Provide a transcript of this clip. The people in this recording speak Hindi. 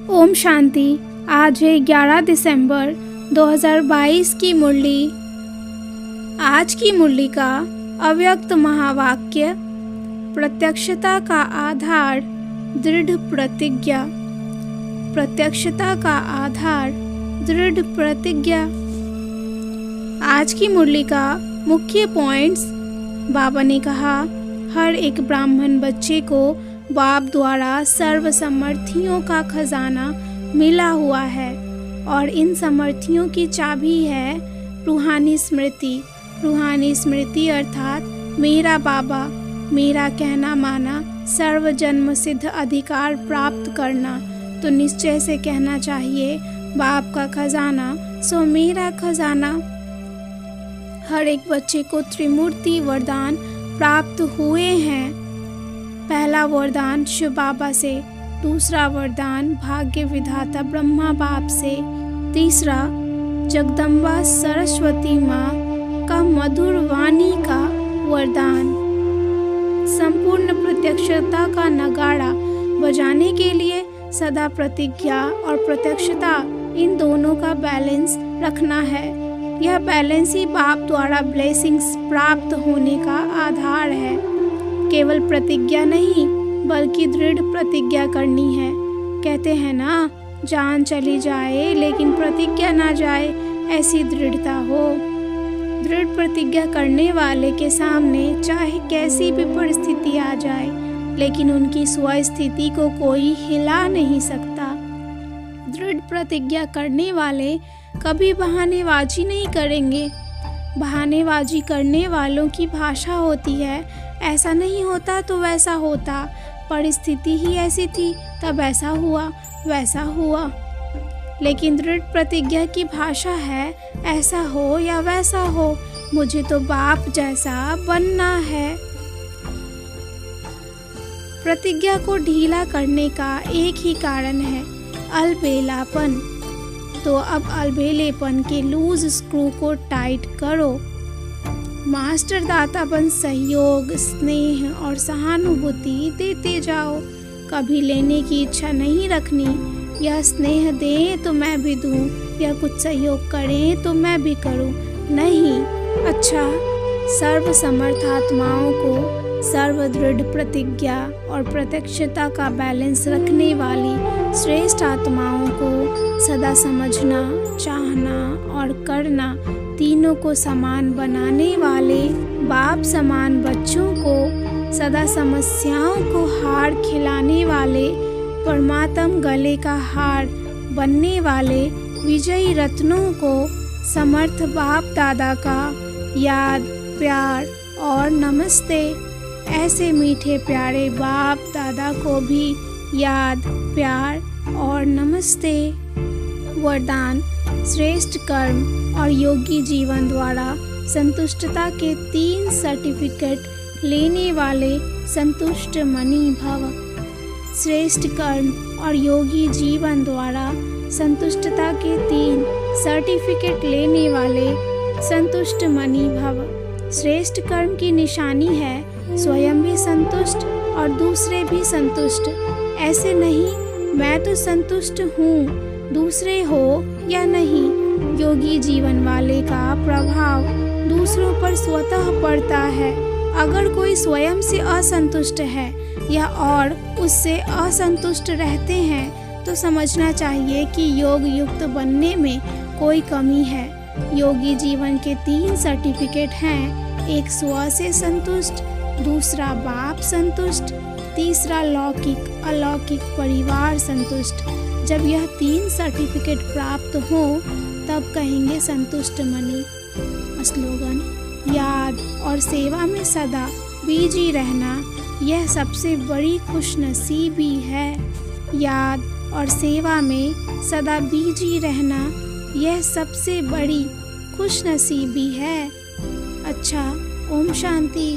ओम शांति। आज है 11 दिसंबर 2022 की मुरली। आज की मुरली का अव्यक्त महावाक्य, प्रत्यक्षता का आधार दृढ़ प्रतिज्ञा। प्रत्यक्षता का आधार दृढ़ प्रतिज्ञा। आज की मुरली का मुख्य पॉइंट्स। बाबा ने कहा, हर एक ब्राह्मण बच्चे को बाप द्वारा सर्वसमर्थियों का खजाना मिला हुआ है और इन समर्थियों की चाबी है रूहानी स्मृति। रूहानी स्मृति अर्थात मेरा बाबा, मेरा कहना माना, सर्व जन्म सिद्ध अधिकार प्राप्त करना। तो निश्चय से कहना चाहिए, बाप का खजाना सो मेरा खजाना। हर एक बच्चे को त्रिमूर्ति वरदान प्राप्त हुए हैं। पहला वरदान शिव बाबा से, दूसरा वरदान भाग्य विधाता ब्रह्मा बाप से, तीसरा जगदम्बा सरस्वती माँ का मधुर वाणी का वरदान। संपूर्ण प्रत्यक्षता का नगाड़ा बजाने के लिए सदा प्रतिज्ञा और प्रत्यक्षता, इन दोनों का बैलेंस रखना है। यह बैलेंस ही बाप द्वारा ब्लेसिंग्स प्राप्त होने का आधार है। केवल प्रतिज्ञा नहीं बल्कि दृढ़ प्रतिज्ञा करनी है। कहते हैं ना, जान चली जाए लेकिन प्रतिज्ञा ना जाए, ऐसी दृढ़ता हो। दृढ़ प्रतिज्ञा करने वाले के सामने चाहे कैसी भी परिस्थिति आ जाए, लेकिन उनकी स्वस्थिति को कोई हिला नहीं सकता। दृढ़ प्रतिज्ञा करने वाले कभी बहानेबाजी नहीं करेंगे। बहानेबाजी करने वालों की भाषा होती है, ऐसा नहीं होता तो वैसा होता, परिस्थिति ही ऐसी थी तब ऐसा हुआ वैसा हुआ। लेकिन दृढ़ प्रतिज्ञा की भाषा है, ऐसा हो या वैसा हो, मुझे तो बाप जैसा बनना है। प्रतिज्ञा को ढीला करने का एक ही कारण है, अलबेलापन। तो अब अलबेलेपन के लूज स्क्रू को टाइट करो। मास्टर दातापन सहयोग, स्नेह और सहानुभूति देते जाओ। कभी लेने की इच्छा नहीं रखनी। यह स्नेह दें तो मैं भी दूं, या कुछ सहयोग करें तो मैं भी करूं। नहीं, अच्छा, सर्व समर्थ आत्माओं को सर्वदृढ़ प्रतिज्ञा और प्रत्यक्षता का बैलेंस रखने वाली श्रेष्ठ आत्माओं को सदा समझना, चाहना और करना, तीनों को समान बनाने वाले बाप समान बच्चों को सदा समस्याओं को हार खिलाने वाले परमात्म गले का हार बनने वाले विजयी रत्नों को समर्थ बाप दादा का याद, प्यार और नमस्ते। ऐसे मीठे प्यारे बाप दादा को भी याद, प्यार और नमस्ते। वरदान, श्रेष्ठ कर्म और योगी जीवन द्वारा संतुष्टता के 3 सर्टिफिकेट लेने वाले संतुष्ट मणि भव। श्रेष्ठ कर्म और योगी जीवन द्वारा संतुष्टता के 3 सर्टिफिकेट लेने वाले संतुष्ट मणि भव। श्रेष्ठ कर्म की निशानी है स्वयं भी संतुष्ट और दूसरे भी संतुष्ट। ऐसे नहीं मैं तो संतुष्ट हूँ, दूसरे हो या नहीं। योगी जीवन वाले का प्रभाव दूसरों पर स्वतः पड़ता है। अगर कोई स्वयं से असंतुष्ट है या और उससे असंतुष्ट रहते हैं तो समझना चाहिए कि योग युक्त बनने में कोई कमी है। योगी जीवन के 3 सर्टिफिकेट हैं, एक स्व से संतुष्ट, दूसरा बाप संतुष्ट, तीसरा लौकिक अलौकिक परिवार संतुष्ट। जब यह 3 सर्टिफिकेट प्राप्त हो तब कहेंगे संतुष्ट मणि। स्लोगन, याद और सेवा में सदा बिजी रहना, यह सबसे बड़ी खुशनसीबी है। याद और सेवा में सदा बिजी रहना, यह सबसे बड़ी खुशनसीबी है। अच्छा, ओम शांति।